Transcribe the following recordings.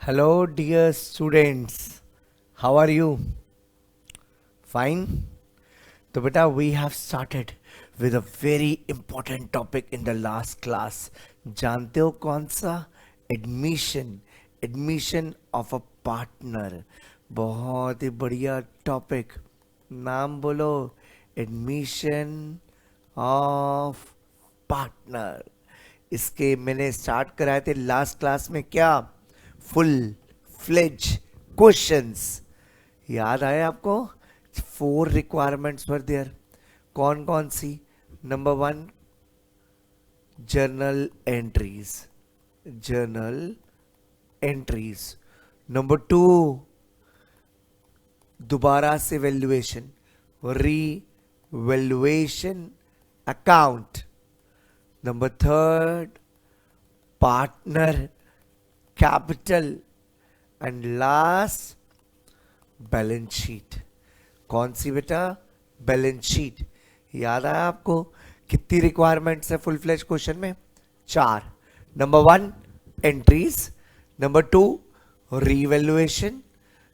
Hello, dear students. How are you? Fine? So, beta, we have started with a very important topic in the last class. जानते हो कौन सा? Admission admission of a partner. बहुत ही बढ़िया topic. नाम बोलो. Admission of partner. इसके मैंने स्टार्ट कराए थे लास्ट क्लास में. क्या? Full fledged questions. याद आए आपको? 4 रिक्वायरमेंट्स वर देयर. कौन कौन सी? Number 1, journal entries. Journal entries. Number 2, दोबारा से valuation. Revaluation account. Number 3, partner capital. And last, balance sheet. कौन सी बेटा? Balance sheet. याद आया आपको? कितनी रिक्वायरमेंट्स है फुल फ्लेज क्वेश्चन में? 4. Number 1, entries. Number 2, revaluation.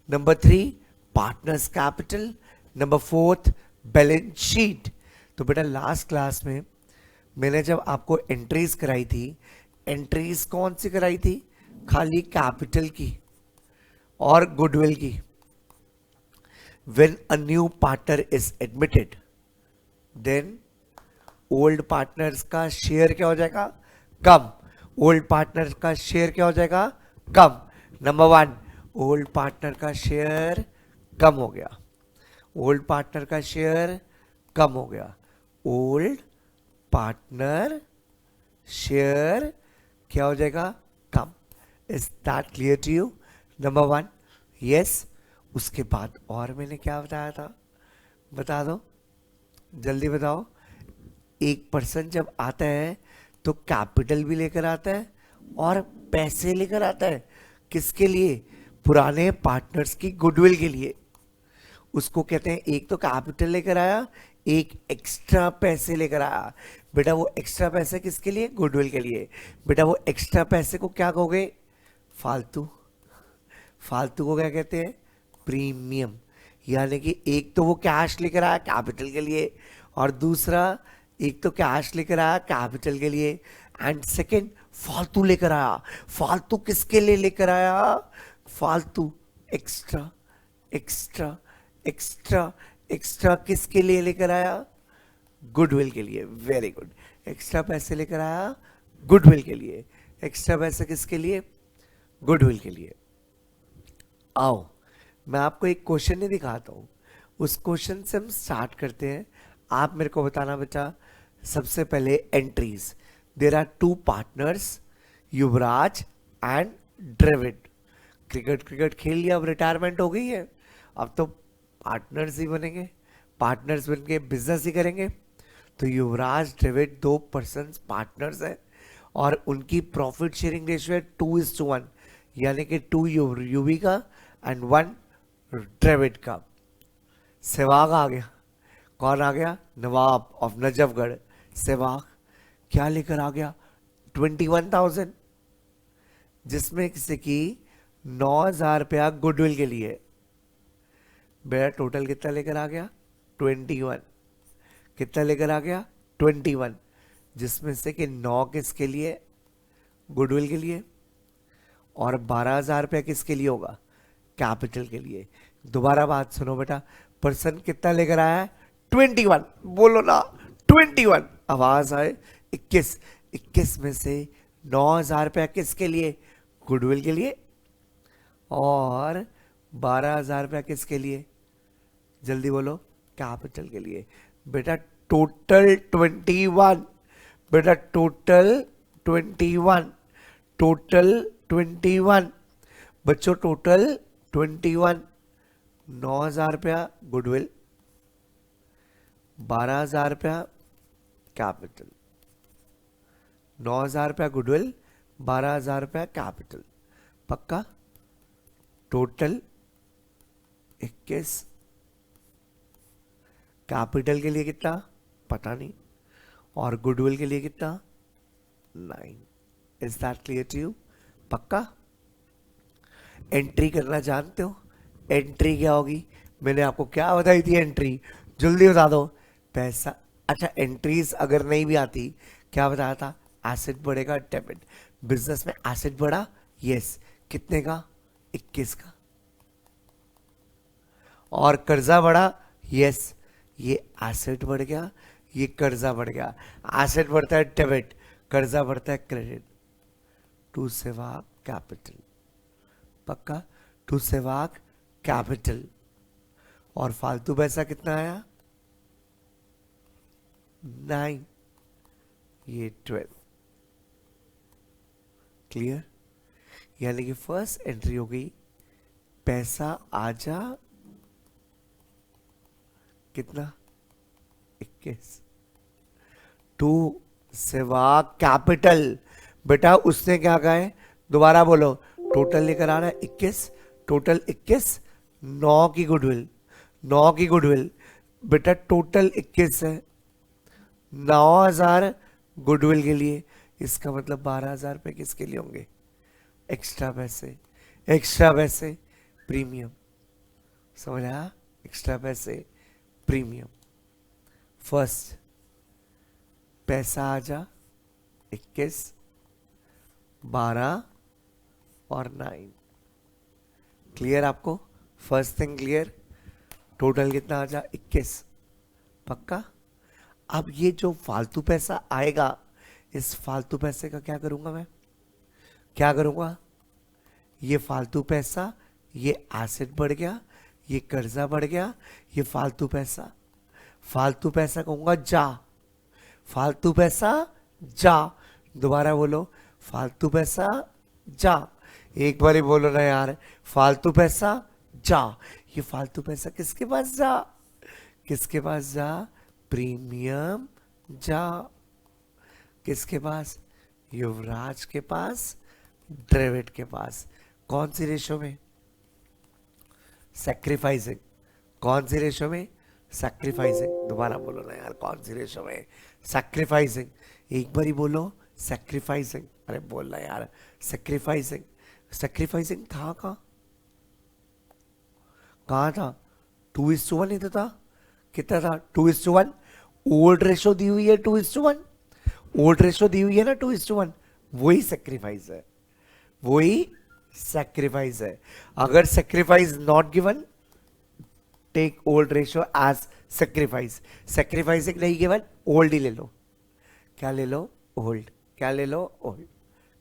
Number 3, partners capital. Number 4, balance sheet. तो बेटा लास्ट क्लास में मैंने जब आपको एंट्रीज कराई थी, एंट्रीज कौन सी कराई थी? खाली कैपिटल की और गुडविल की. When a new partner is admitted, then old partners का शेयर क्या हो जाएगा? कम. ओल्ड पार्टनर का शेयर क्या हो जाएगा? कम. नंबर 1, ओल्ड पार्टनर का शेयर कम हो गया. ओल्ड पार्टनर का शेयर कम हो गया. ओल्ड पार्टनर शेयर क्या हो जाएगा? कम. Is that clear to you? Number 1, yes. उसके बाद और मैंने क्या बताया था? बता दो, जल्दी बताओ. एक पर्सन जब आता है तो कैपिटल भी लेकर आता है और पैसे लेकर आता है. किसके लिए? पुराने पार्टनर्स की गुडविल के लिए. उसको कहते हैं, एक तो कैपिटल लेकर आया, एक एक्स्ट्रा पैसे लेकर आया. बेटा वो एक्स्ट्रा पैसे किसके लिए? गुडविल के लिए. बेटा वो एक्स्ट्रा पैसे को क्या कहोगे? फालतू. फालतू को क्या कहते हैं? प्रीमियम. यानी कि एक तो वो कैश लेकर आया कैपिटल के लिए, और दूसरा एक तो कैश लेकर आया कैपिटल के लिए, एंड सेकंड फालतू लेकर आया. फालतू किसके लिए लेकर आया? फालतू एक्स्ट्रा एक्स्ट्रा एक्स्ट्रा एक्स्ट्रा किसके लिए लेकर आया? गुडविल के लिए. Very good. एक्स्ट्रा पैसे लेकर आया गुडविल के लिए. एक्स्ट्रा पैसे किसके लिए? गुडविल के लिए. आओ मैं आपको एक क्वेश्चन ही दिखाता हूं. उस क्वेश्चन से हम स्टार्ट करते हैं. आप मेरे को बताना बेटा. सबसे पहले entries. There are 2 partners, Yuvraj and Dravid. Cricket खेल लिया, अब रिटायरमेंट हो गई है, अब तो पार्टनर्स ही बनेंगे. पार्टनर्स बन के बिजनेस ही करेंगे. तो युवराज द्रविड 2 पर्सन पार्टनर्स हैं और उनकी प्रॉफिट शेयरिंग रेशियो है 2:1. यानी कि 2 यूवी का एंड 1 द्रविड का. सहवाग आ गया. कौन आ गया? नवाब ऑफ नजफगढ़. सहवाग क्या लेकर आ गया? 21,000, जिसमें किसी की 9,000 रुपया गुडविल के लिए. बेटा टोटल कितना लेकर आ गया? 21. कितना लेकर आ गया? 21, जिसमें से कि 9 किसके लिए? गुडविल के लिए. और 12,000 रुपया किसके लिए होगा? कैपिटल के लिए. दोबारा बात सुनो बेटा. पर्सन कितना लेकर आया है? 21. बोलो ना 21. आवाज आए. 21. 21 में से 9,000 रुपया किसके लिए? गुडविल के लिए. और 12,000 रुपया किसके लिए? जल्दी बोलो. कैपिटल के लिए. बेटा टोटल 21. बेटा टोटल 21. टोटल 21. बच्चों टोटल 21. 9,000 रुपया गुडविल, 12,000 रुपया कैपिटल. 9,000 रुपया गुडविल, 12,000 रुपया कैपिटल. पक्का? टोटल 21. कैपिटल के लिए कितना पता नहीं, और गुडविल के लिए कितना? 9. Is that clear to you? पक्का? एंट्री करना जानते हो? एंट्री क्या होगी? मैंने आपको क्या बताई थी एंट्री? जल्दी बता दो। पैसा। अच्छा, एंट्रीज अगर नहीं भी आती, क्या बताया था? एसेट बढ़ेगा, डेबिट। बिजनेस में एसेट बढ़ा, यस। कितने का? 21 का। और कर्जा बढ़ा, यस। ये एसेट बढ़ गया, ये कर्जा बढ़ गया। एसेट बढ़ता है डेबिट, कर्जा बढ़ता है क्रेडिट। To Sehwag capital. पक्का? To Sehwag capital. और फालतू पैसा कितना आया? 9, ये 12। क्लियर? यानी कि फर्स्ट एंट्री हो गई, पैसा आजा कितना? 21। टू सेवा कैपिटल। बेटा उसने क्या कहा है? दोबारा बोलो। टोटल लेकर आ रहा है 21। टोटल 21, 9 की गुडविल। 9 की गुडविल। बेटा टोटल 21 है, 9,000 गुडविल के लिए। इसका मतलब 12,000 रुपए किसके लिए होंगे? एक्स्ट्रा पैसे। एक्स्ट्रा पैसे प्रीमियम। समझ आया? एक्स्ट्रा पैसे प्रीमियम। फर्स्ट, पैसा आजा 21, 12 और 9। क्लियर आपको? First thing clear? टोटल कितना आजा? 21। पक्का? अब ये जो फालतू पैसा आएगा, इस फालतू पैसे का क्या करूंगा मैं? क्या करूंगा? ये फालतू पैसा, ये एसेट बढ़ गया, ये कर्जा बढ़ गया, ये फालतू पैसा। फालतू पैसा कहूंगा जा। फालतू पैसा जा। दोबारा बोलो, फालतू पैसा जा। एक बार ही बोलो ना यार, फालतू पैसा जा। ये फालतू पैसा किसके पास जा? किसके पास जा? प्रीमियम जा। किसके पास? युवराज के पास, ड्रेविड के पास। कौन सी रेशो में? सैक्रिफाइसिंग। कौन सी रेशो में? सैक्रिफाइसिंग। दोबारा बोलो ना यार, कौन सी रेशो में? सैक्रिफाइसिंग। एक बार ही बोलो, सैक्रिफाइसिंग। अरे बोलना यार, सैक्रिफाइसिंग। सैक्रिफाइसिंग था कहाँ? कहाँ था? 2:1 ही तो था। कितना था? 2:1। ओल्ड रेशो दी हुई है 2:1। ओल्ड रेशो दी हुई है ना 2:1। वही सेक्रीफाइस है, वही सेक्रीफाइस है। अगर sacrifice not given, take old ratio as sacrifice. Sacrificing नहीं गिवन, ओल्ड ही ले लो। क्या ले लो? ओल्ड। क्या ले लो? ओल्ड।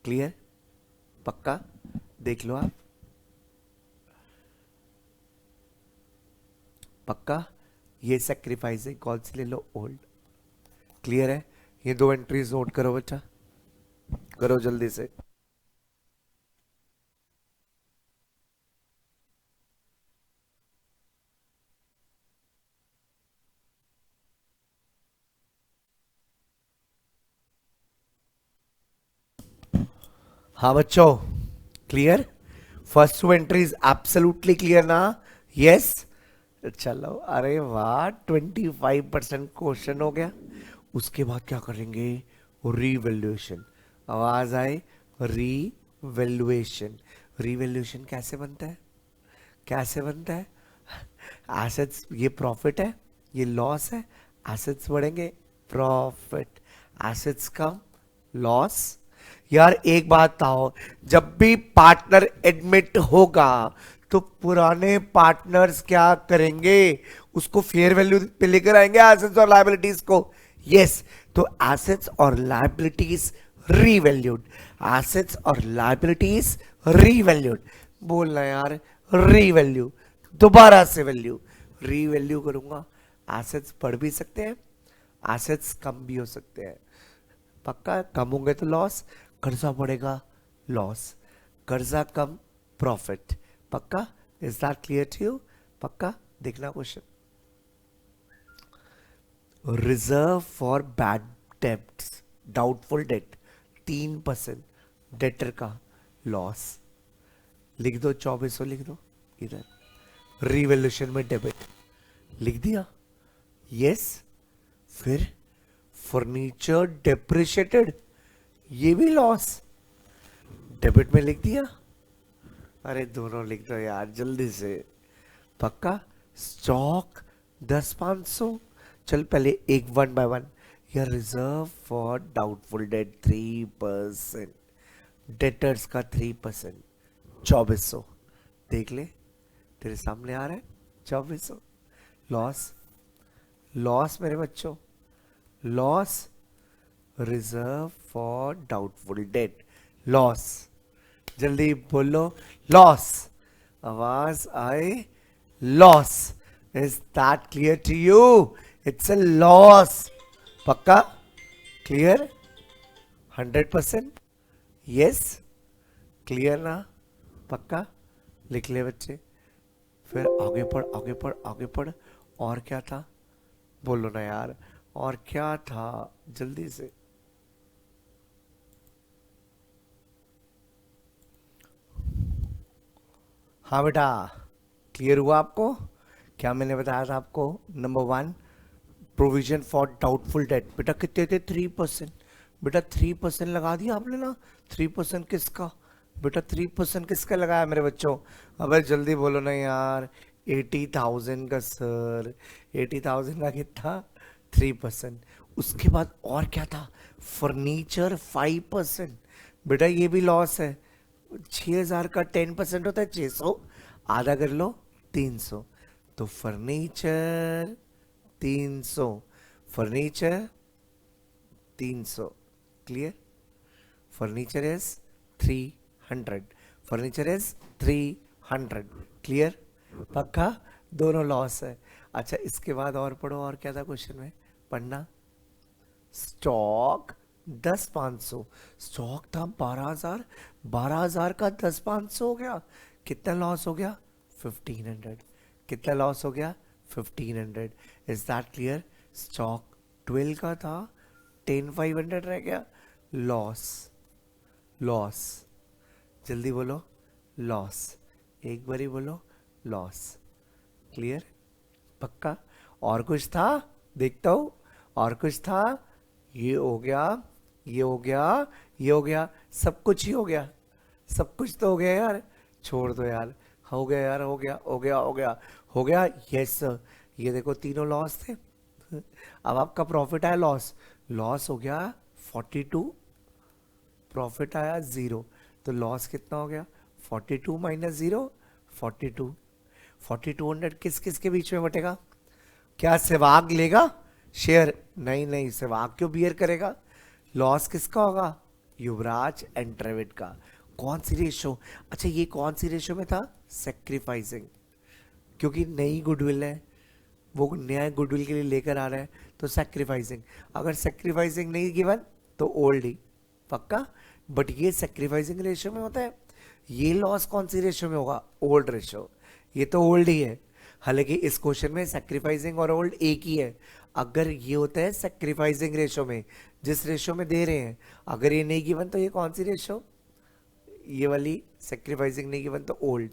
क्लियर? पक्का? देख लो आप। पक्का? ये सेक्रीफाइस है, कौन सी ले लो? ओल्ड। क्लियर है? ये दो एंट्रीज नोट करो बच्चा, करो जल्दी से। हाँ बच्चों, clear? First to entries absolutely clear ना? यस। चलो, अरे वाह, 25% क्वेश्चन हो गया। उसके बाद क्या करेंगे? रीवैल्यूएशन। आवाज आए? रीवैल्यूएशन। रीवैल्यूएशन कैसे बनता है? कैसे बनता है? एसेट्स, ये प्रॉफिट है, ये लॉस है। एसेट्स बढ़ेंगे, प्रॉफिट। एसेट्स कम, लॉस। यार एक बात बताओ, जब भी पार्टनर एडमिट होगा तो पुराने पार्टनर्स क्या करेंगे? उसको फेयर वैल्यू पे लेकर आएंगे, एसेट्स और लायबिलिटीज को। यस। तो एसेट्स और लायबिलिटीज रीवैल्यूड। एसेट्स और लायबिलिटीज रीवैल्यूड। बोलना यार, रीवैल्यू। दोबारा से वैल्यू, रीवैल्यू करूंगा। एसेट्स बढ़ भी सकते हैं, एसेट्स कम भी हो सकते हैं। पक्का? कम होंगे तो लॉस, कर्जा बढ़ेगा, लॉस। कर्जा कम, प्रॉफिट। पक्का? Is that clear to you? पक्का? देखना question. Reserve for bad debts, doubtful debt 3%, debtor का लॉस। लिख दो, 2400 लिख दो इधर। रिवॉल्यूशन में डेबिट लिख दिया, यस। फिर फर्नीचर डेप्रिशिएटेड, ये भी लॉस, डेबिट में लिख दिया। अरे दोनों लिख दो यार जल्दी से, पक्का। स्टॉक 10,500। चल पहले एक वन बाय वन। यार reserve for doubtful debt 3%, debtors का 3%, 2400। देख ले तेरे सामने आ रहा है 2400। लॉस, लॉस मेरे बच्चों, loss. Reserve for doubtful debt, loss. जल्दी बोलो लॉस, आवाज आए, loss. Is that clear to you? It's a loss, पक्का क्लियर? 100%? यस क्लियर ना? पक्का लिख ले बच्चे। फिर आगे पढ़, आगे पढ़, आगे पढ़। और क्या था बोलो ना यार, और क्या था जल्दी से। हाँ बेटा, क्लियर हुआ आपको? क्या मैंने बताया था आपको? Number one, provision for doubtful date. बेटा कितने थे? 3%। बेटा 3% लगा दिया आपने ना। 3% किसका? बेटा 3% किसका लगाया मेरे बच्चों? अबे जल्दी बोलो ना यार। 80,000 का सर, 80,000 का कितना? 3%। उसके बाद और क्या था? फर्नीचर 5%। बेटा ये भी लॉस है। 6,000 का 10% होता है 600, आधा कर लो 300। तो furniture 300, furniture 300, clear? Furniture is 300, furniture is 300, clear? पक्का दोनों लॉस है। अच्छा इसके बाद और पढ़ो, और क्या था क्वेश्चन में पढ़ना। स्टॉक 10,500, स्टॉक था 12,000, 12,000 का 10,500 हो गया, कितना लॉस हो गया? 1,500। कितना लॉस हो गया? 1,500। Is that clear? स्टॉक 12 का था, 10,500 रह गया, लॉस, लॉस। जल्दी बोलो लॉस, एक बारी बोलो लॉस, क्लियर? पक्का? और कुछ था? देखता हूं, और कुछ था? ये हो गया, ये हो गया, ये हो गया, सब कुछ ही हो गया, सब कुछ तो हो गया यार। छोड़ दो यार, हो गया यार, हो गया, हो गया, हो गया, हो गया। यस ये देखो तीनों लॉस थे। अब आपका प्रॉफिट आया लॉस, लॉस हो गया 42, प्रॉफिट आया 0। तो लॉस कितना हो गया? 42 माइनस 0, 42। 4200 किस किस के बीच में बटेगा? क्या सहवाग लेगा शेयर? नहीं नहीं, सहवाग क्यों बियर करेगा? लॉस किसका होगा? युवराज एंड ट्रेविड का। कौन सी रेशो? अच्छा ये कौन सी रेशो में था? सेक्रीफाइसिंग, क्योंकि नई गुडविल है, वो नया गुडविल के लिए लेकर आ रहा है, तो सेक्रीफाइसिंग। अगर सेक्रीफाइसिंग नहीं गिवन तो ओल्ड ही, पक्का। बट ये सेक्रीफाइसिंग रेशो में होता है। ये लॉस कौन सी रेशो में होगा? Old ratio. ये तो ओल्ड ही है, हालांकि इस क्वेश्चन में सेक्रीफाइसिंग और ओल्ड एक ही है। अगर ये होता है सेक्रीफाइसिंग रेशो में, जिस रेशो में दे रहे हैं, अगर ये नहीं गिवन तो ये कौन सी रेशो? ये वाली सेक्रीफाइसिंग नहीं गिवन तो ओल्ड,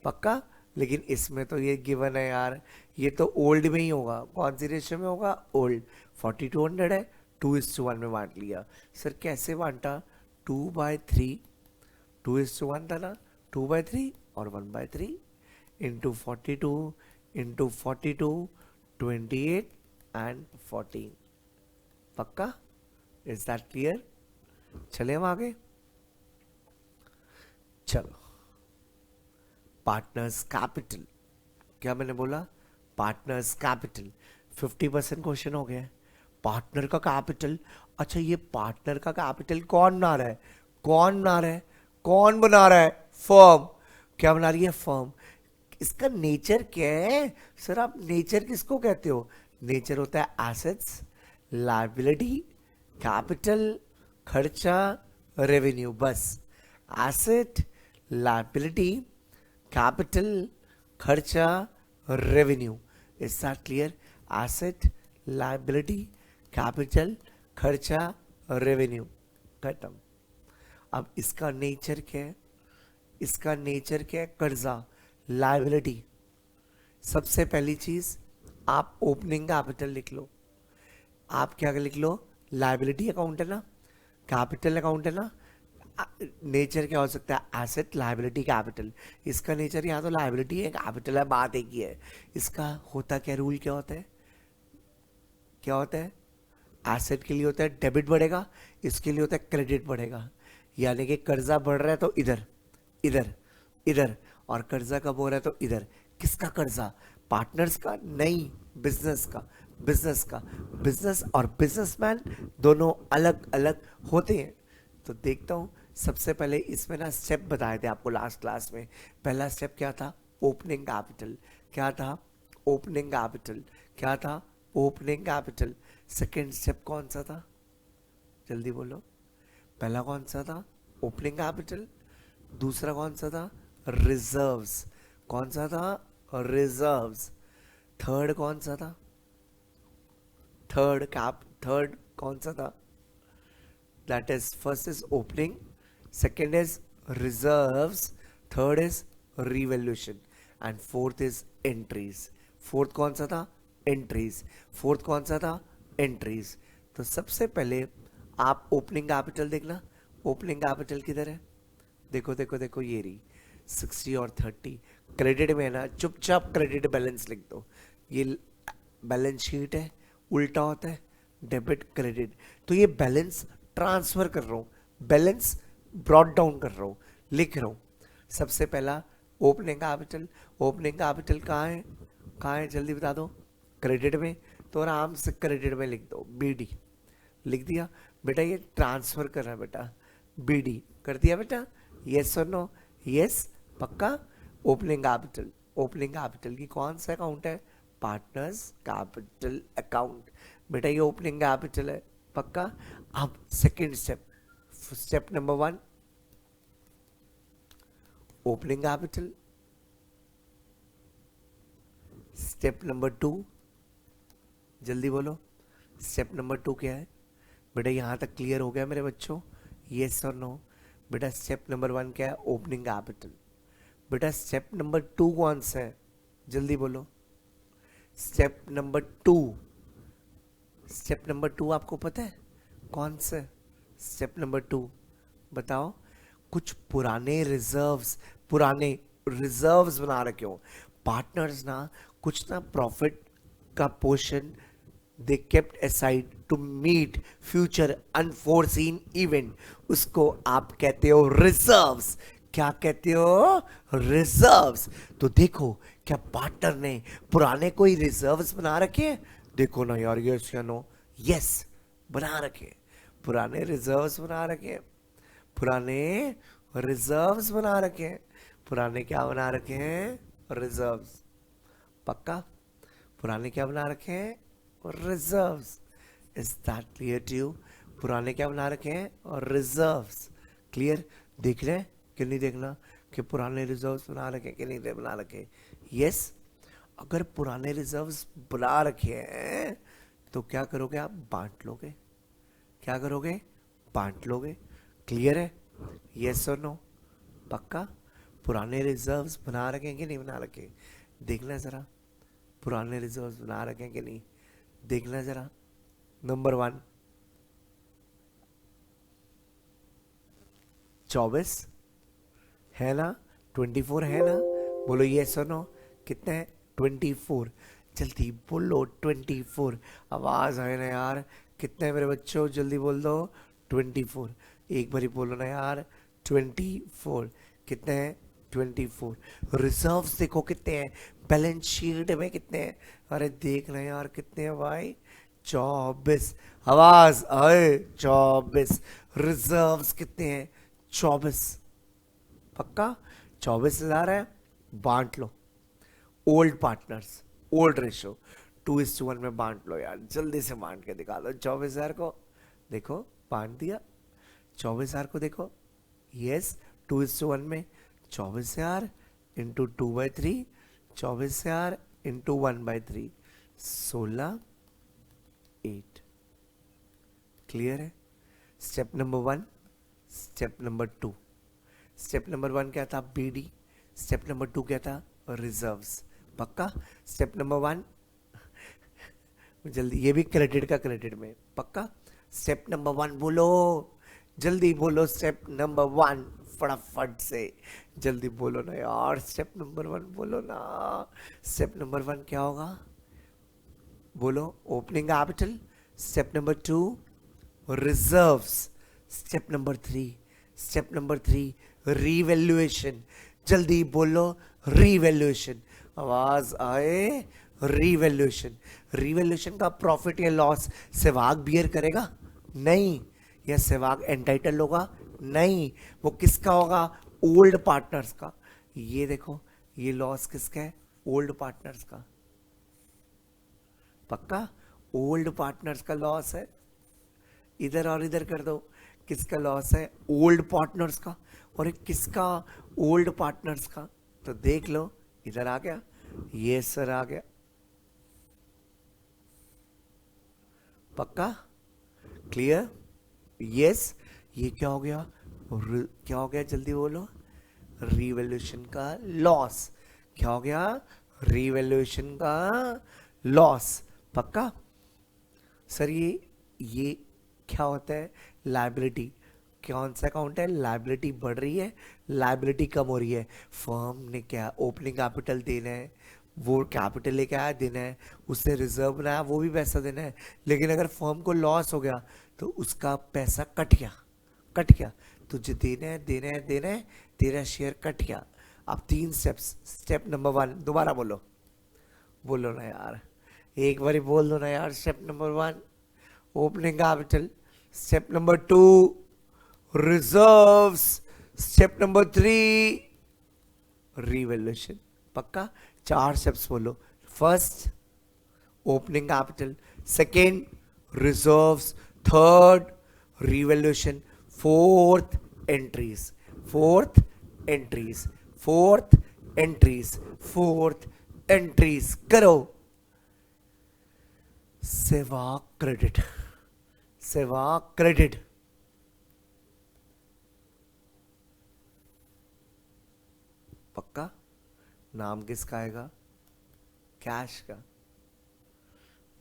पक्का। लेकिन इसमें तो ये गिवन है यार, ये तो ओल्ड में ही होगा। कौन सी रेशो में होगा? ओल्ड। 4200 है, 2:1 में बांट लिया। सर कैसे बांटा? 2/3, 2:1 था ना, 2/3 और 1/3 इंटू 42 इंटू 42, 28 एंड 14, पक्का? Is that clear? चले हम आगे, चलो। पार्टनर्स कैपिटल, क्या मैंने बोला? पार्टनर्स कैपिटल 50% क्वेश्चन हो गया। पार्टनर का कैपिटल, अच्छा ये पार्टनर का कैपिटल कौन बना रहा है? कौन बना रहा है? कौन बना रहा है? फर्म। क्या बना रही है? फर्म। इसका नेचर क्या है? सर आप नेचर किसको कहते हो? नेचर होता है एसेट्स, लायबिलिटी, कैपिटल, खर्चा, रेवेन्यू, बस। एसेट, लायबिलिटी, कैपिटल, खर्चा, revenue. Is that clear? Asset, liability, capital, खर्चा, रेवेन्यू, खत्म। अब इसका नेचर क्या है? इसका नेचर क्या है? कर्जा, लायबिलिटी। सबसे पहली चीज आप ओपनिंग कैपिटल लिख लो। आप क्या लिख लो? लायबिलिटी अकाउंट है ना, कैपिटल अकाउंट है ना, नेचर क्या हो सकता है, एसेट लायबिलिटी कैपिटल। इसका नेचर यहाँ तो लायबिलिटी है, कैपिटल है, बात एक ही है। इसका होता क्या, रूल क्या होता है, क्या होता है, एसेट के लिए होता है डेबिट बढ़ेगा, इसके लिए होता है क्रेडिट बढ़ेगा। यानी कि कर्जा बढ़ रहा है तो इधर, इधर, इधर, और कर्जा कब हो रहा है तो इधर। किसका कर्जा, पार्टनर्स का नहीं, बिजनेस का, बिजनेस का। बिजनेस और बिजनेसमैन दोनों अलग अलग होते हैं। तो देखता हूं, सबसे पहले इसमें ना स्टेप बताए थे आपको लास्ट क्लास में। पहला स्टेप क्या था, ओपनिंग कैपिटल। क्या था, ओपनिंग कैपिटल। क्या था, ओपनिंग कैपिटल। सेकेंड स्टेप कौन सा था, जल्दी बोलो। पहला कौन सा था, ओपनिंग कैपिटल। दूसरा कौन सा था, रिजर्व्स। कौन सा था, रिजर्व्स। थर्ड कौन सा था, थर्ड कौन सा था, that is first is opening, second is reserves, third is revaluation, and fourth is entries। Fourth कौन सा था, एंट्रीज। फोर्थ कौन सा था, एंट्रीज। तो सबसे पहले आप ओपनिंग कैपिटल देखना। ओपनिंग कैपिटल किधर है, देखो देखो देखो, ये रही 60 और 30। क्रेडिट में है ना, चुपचाप क्रेडिट बैलेंस लिख दो। ये बैलेंस शीट है, उल्टा होता है, डेबिट क्रेडिट। तो ये बैलेंस ट्रांसफर कर रहा हूँ, बैलेंस ब्रॉट डाउन कर रहा हूँ, लिख रहा हूँ। सबसे पहला ओपनिंग कैपिटल। ओपनिंग कैपिटल कहाँ है, कहाँ है, जल्दी बता दो। क्रेडिट में, तो आराम से क्रेडिट में लिख दो, बीडी। लिख दिया बेटा, ये ट्रांसफर कर रहा है बेटा, बीडी कर दिया बेटा। यस और नो, यस पक्का। ओपनिंग कैपिटल, ओपनिंग कैपिटल की कौन सा अकाउंट है, पार्टनर्स कैपिटल अकाउंट। बेटा ये ओपनिंग कैपिटल है, पक्का। अब second step, step number 1 opening capital. Step number 2, जल्दी बोलो, स्टेप नंबर 2 क्या है। बेटा यहां तक क्लियर हो गया मेरे बच्चों, यस और नो। बेटा स्टेप नंबर 1 क्या है, ओपनिंग कैपिटल। बेटा स्टेप नंबर 2 कौन सा है, जल्दी बोलो। स्टेप नंबर 2, स्टेप नंबर 2 आपको पता है कौन सा, स्टेप नंबर 2 बताओ। कुछ पुराने रिजर्व्स, पुराने रिजर्व्स बना रखे हो पार्टनर्स ना, कुछ ना प्रॉफिट का पोर्शन दे kept aside to meet future unforeseen event, उसको आप कहते हो रिजर्व्स। क्या कहते हो, रिजर्व्स। तो देखो क्या पार्टनर ने पुराने कोई रिजर्व्स बना रखे हैं, देखो ना यार, यस या नो, यस बना रखे, पुराने रिजर्व्स बना रखे, पुराने रिजर्व्स बना रखे हैं। पुराने क्या बना रखे हैं, रिजर्व्स, पक्का। पुराने क्या बना रखे हैं, reserves. Is that clear to you, पुराने क्या बना रखे हैं, और रिजर्व्स। क्लियर, देख रहे हैं कि नहीं देखना, कि पुराने रिजर्व्स बना रखे कि नहीं बना रखे, यस। अगर पुराने रिजर्व्स बना रखे हैं तो क्या करोगे आप, बांट लोगे। क्या करोगे, बांट लोगे। क्लियर है, यस और नो, पक्का। पुराने रिजर्व्स बना रखे हैं कि नहीं बना रखे, देखना जरा। पुराने रिजर्व्स बना रखे हैं कि नहीं, देखना जरा। नंबर 1 24 है ना, 24 है ना, बोलो यस और नो। कितने हैं, 24। जल्दी बोलो 24, आवाज आए ना यार। कितने हैं मेरे बच्चों, जल्दी बोल दो, 24। एक बारी बोलो ना यार, 24। कितने हैं, 24। रिजर्व्स देखो कितने हैं, बैलेंस शीट में कितने हैं, अरे देख रहे यार कितने हैं भाई, 24। आवाज आए, 24। रिजर्व्स कितने हैं, 24, पक्का। 24,000 है, बांट लो। ओल्ड पार्टनर्स, ओल्ड रेशो 2:1 में बांट लो यार, जल्दी से बांट के दिखा दो 24,000 को। देखो बांट दिया, 24,000 को देखो, यस 2:1 में 24,000 इंटू 2/3, 24,000 इंटू 1/3, 16, 8। क्लियर है। Step number 1, step number 2। Step number 1 क्या था, बीडी। स्टेप नंबर 2 क्या था, रिजर्व्स, पक्का। स्टेप नंबर 1 जल्दी, ये भी क्रेडिट का क्रेडिट में, पक्का। स्टेप नंबर 1 बोलो, जल्दी बोलो स्टेप नंबर 1, फटाफट से जल्दी बोलो ना यार, स्टेप नंबर 1 बोलो ना। स्टेप नंबर 1 क्या होगा? बोलो, opening capital. Step number 2, reserves. Step number 3, revaluation. जल्दी बोलो, रीवैल्यूएशन। आवाज आए, रीवैल्यूएशन। रीवैल्यूएशन का प्रॉफिट या लॉस सहवाग बियर करेगा? नहीं। या सहवाग एंटाइटल होगा? नहीं। वो किसका होगा? ओल्ड पार्टनर्स का। ये देखो, ये लॉस किसका है? ओल्ड पार्टनर्स का। पक्का ओल्ड पार्टनर्स का लॉस है। इधर और इधर कर दो, किसका लॉस है? ओल्ड पार्टनर्स का। और एक किसका? ओल्ड पार्टनर्स का। तो देख लो, इधर आ गया, ये सर आ गया। पक्का क्लियर? यस। ये क्या हो गया? क्या हो गया? जल्दी बोलो। रीवैल्यूएशन का लॉस। क्या हो गया? रीवैल्यूएशन का लॉस। पक्का सर, ये क्या होता है? लायबिलिटी। कौन सा अकाउंट है? लायबिलिटी बढ़ रही है, लायबिलिटी कम हो रही है। फर्म ने क्या ओपनिंग कैपिटल देना है, वो कैपिटल लेके आया देना है, उसने रिजर्व बनाया वो भी पैसा देना है। लेकिन अगर फर्म को लॉस हो गया तो उसका पैसा कट गया, कट गया। तुझे देना है, देना है, देना है, तेरा शेयर कट गया। अब 3 स्टेप्स। स्टेप नंबर 1 दोबारा बोलो, बोलो ना यार, एक बार बोल दो ना यार। Step number 1, opening capital. Step number 2, reserves. Step number 3, revaluation. पक्का 4 स्टेप्स बोलो। First, opening capital. Second, reserves. Third, revaluation. Fourth, entries. Fourth, entries. Fourth, entries. Fourth, entries करो। Sehwag credit, Sehwag credit. पक्का नाम किसका आएगा? कैश का।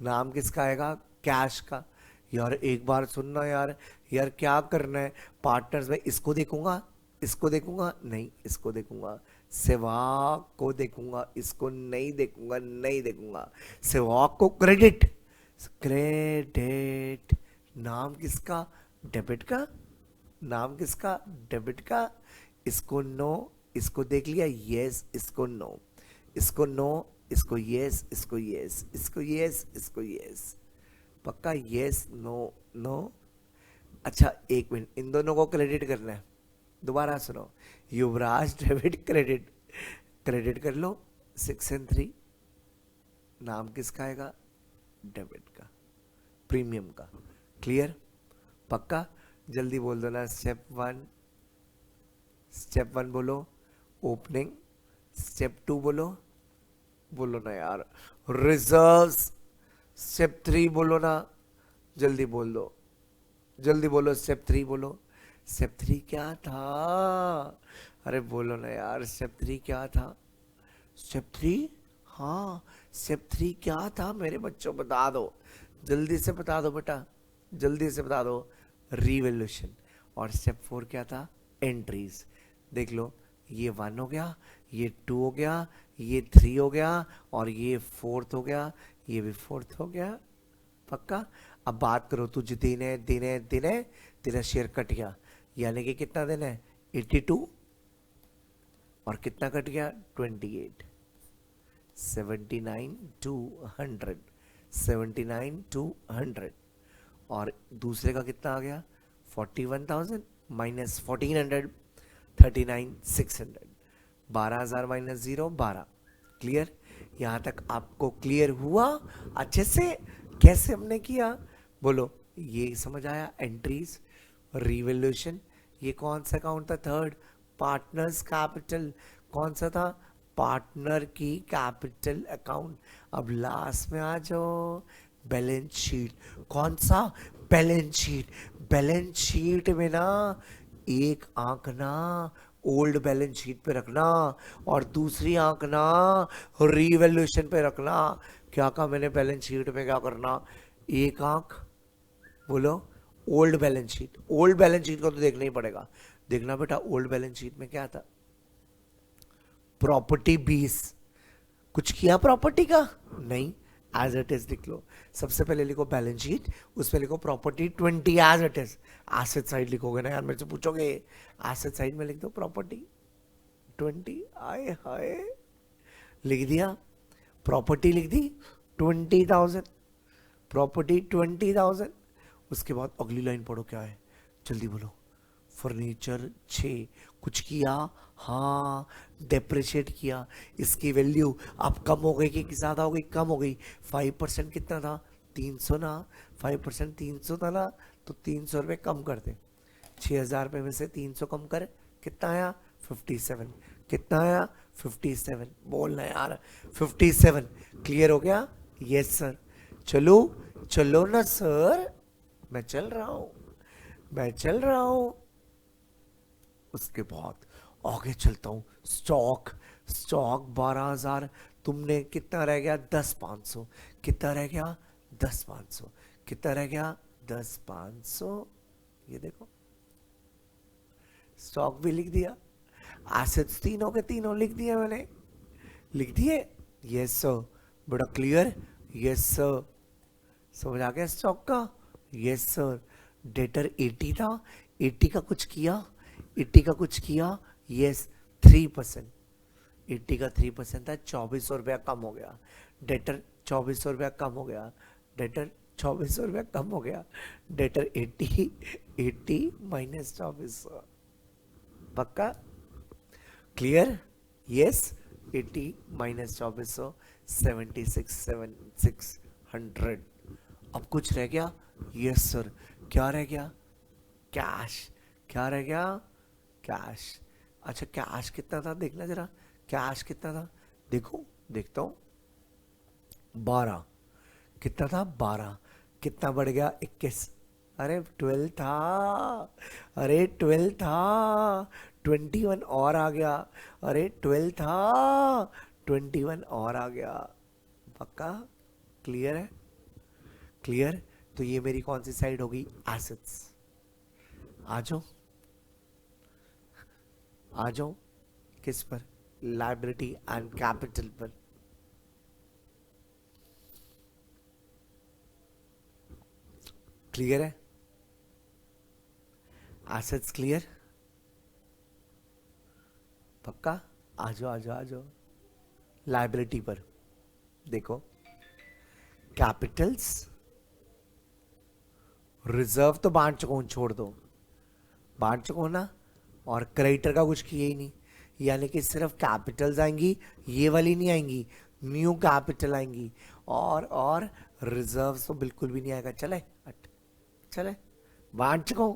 नाम किसका आएगा? कैश का। यार एक बार सुनना यार, यार क्या करना है पार्टनर्स में? इसको देखूंगा, इसको देखूंगा नहीं, इसको देखूंगा, सहवाग को देखूंगा, इसको नहीं देखूंगा, नहीं देखूंगा। सहवाग को क्रेडिट, क्रेडिट। नाम किसका? डेबिट का। नाम किसका? डेबिट का। इसको नो, इसको देख लिया, यस, इसको नो, इसको नो, इसको यस, इसको यस, इसको यस, इसको यस। पक्का यस, नो, नो। अच्छा एक मिनट, इन दोनों को क्रेडिट करना है। दोबारा सुनो, युवराज डेबिट क्रेडिट, क्रेडिट कर लो 6 and 3। नाम किसका आएगा? डेबिट का, प्रीमियम का। क्लियर? पक्का जल्दी बोल दो ना। स्टेप 1, स्टेप 1 बोलो, ओपनिंग। स्टेप 2 बोलो, बोलो ना यार, रिजर्व्स। स्टेप 3 बोलो ना, जल्दी बोल दो, जल्दी बोलो। स्टेप 3 बोलो। स्टेप 3 क्या था? अरे बोलो ना यार, स्टेप 3 क्या था? स्टेप 3, हाँ स्टेप 3 क्या था मेरे बच्चों? बता दो, जल्दी से बता दो बेटा, जल्दी से बता दो। रीवैल्यूएशन। और स्टेप 4 क्या था? एंट्रीज। देख लो, ये 1 हो गया, ये 2 हो गया, ये 3 हो गया, और ये 4th हो गया, ये भी 4th हो गया। पक्का? अब बात करो, तुझे देने देने देने, तेरा शेयर कट गया, यानी कि कितना देना है? 82, और कितना कट गया? 28। 79 to 100, 79 to 100। और दूसरे का कितना आ गया? 41,000 माइनस 1400, 39,600। 12,000 माइनस 0, 12। क्लियर? यहाँ तक आपको क्लियर हुआ अच्छे से? कैसे हमने किया बोलो? ये समझ आया? Entries, revaluation. ये कौन सा अकाउंट था? Third, partners capital. कौन सा था? पार्टनर की कैपिटल अकाउंट। अब लास्ट में आ जाओ, बैलेंस शीट। कौन सा? Balance sheet. बैलेंस शीट में ना एक आंक ना ओल्ड बैलेंस शीट पे रखना, और दूसरी आंक ना रीवैल्यूएशन पे रखना। क्या कहा मैंने? बैलेंस शीट में क्या करना? एक आंक बोलो old balance sheet, old balance sheet को तो देखना ही पड़ेगा। देखना बेटा ओल्ड बैलेंस शीट में क्या था, प्रॉपर्टी 20, कुछ किया प्रॉपर्टी का नहीं, एज इट इज लिख लो। सबसे पहले लिखो बैलेंस शीट, उसमें लिखो property 20 as it is. Asset side लिखोगे ना यार, मेरे से पूछोगे, एसेट साइड में लिख दो प्रॉपर्टी 20, आए हाय लिख दिया, प्रॉपर्टी लिख दी 20,000, प्रॉपर्टी 20,000। उसके बाद अगली लाइन पढ़ो क्या है, जल्दी बोलो। फर्नीचर 6, कुछ किया, हाँ डेप्रिशिएट किया, इसकी वैल्यू अब कम हो गई कि ज्यादा हो गई, कम हो गई। 5% कितना था, 300 ना, 5% 300 था ना, तो 300 रुपये कम कर दे। 6,000 रुपये में से 300 कम कर, कितना आया 57, कितना आया 57, बोलना यार 57। क्लियर हो गया, यस सर। चलो चलो ना सर, मैं चल रहा हूं, मैं चल रहा हूं। उसके बाद आगे चलता हूं, स्टॉक, स्टॉक 12,000, तुमने कितना रह गया 10,500, कितना रह गया 10,500, कितना रह गया 10,500। ये देखो स्टॉक भी लिख दिया, एसेट्स तीनों के तीनों लिख दिए मैंने, लिख दिए, यस सर। बड़ा क्लियर, यस सर। समझ आ गया स्टॉक का, यस सर। डेटर 80 था, 80 का कुछ किया, 80 का कुछ किया, यस 3%, 80 का 3% था, 2400 रुपया कम हो गया। डेटर 2400 रुपया कम हो गया, डेटर 2400 रुपया कम हो गया। डेटर 80, 80 माइनस 2400, पक्का क्लियर, यस। 80 माइनस 2400, 76,600। अब कुछ रह गया, यस सर। क्या रह गया, कैश, क्या रह गया, कैश। अच्छा कैश कितना था, देखना जरा, कैश कितना था, देखो देखता हूं, 12, कितना था 12, कितना बढ़ गया 21, अरे 12 था, अरे 12 था, 21 और आ गया, अरे 12 था, 21 और आ गया, पक्का क्लियर है, क्लियर। तो ये मेरी कौन सी साइड होगी, एसेट्स। आ जाओ, आ जाओ, किस पर, लायबिलिटी एंड कैपिटल पर। क्लियर है, एसेट्स क्लियर, पक्का। आ जाओ आ जाओ आ जाओ, लायबिलिटी पर देखो, कैपिटल्स, रिजर्व तो बांट चुका हूं, छोड़ दो, बांट चुका हूं ना, और क्रेडिटर का कुछ किया ही नहीं, यानी कि सिर्फ कैपिटल्स आएंगी, ये वाली नहीं आएंगी, न्यू कैपिटल आएंगी, और रिजर्व्स तो बिल्कुल भी नहीं आएगा। चले चले, बांट चुका हूं।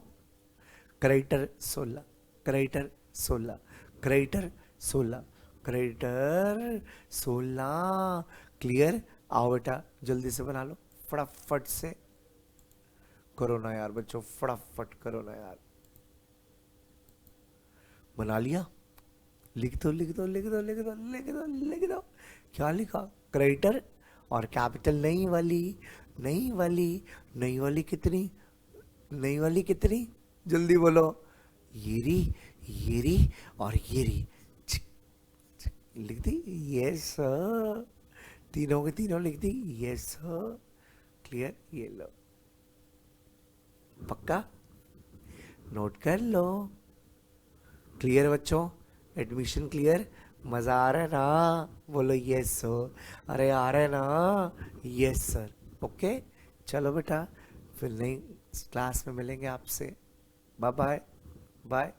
Creditor 16, creditor 16, creditor 16, creditor 16, clear. आओ बेटा जल्दी से बना लो, फटाफट से करो ना यार बच्चों, फटाफट करो ना यार। बना लिया, लिख दो लिख दो लिख दो लिख दो लिख दो लिख दो। क्या लिखा, क्रेडिटर और कैपिटल, नई वाली, नई वाली, नई वाली कितनी, नई वाली कितनी, जल्दी बोलो, ये री और ये री, लिख दी, यस सर। तीनों के तीनों लिख दी, यस सर। क्लियर, ये लो, पक्का नोट कर लो। क्लियर बच्चों, एडमिशन क्लियर, मजा आ रहा है ना, बोलो यस सर, अरे आ रहा है ना, यस सर। ओके चलो बेटा, फिर नई क्लास में मिलेंगे आपसे, बाय बाय बाय।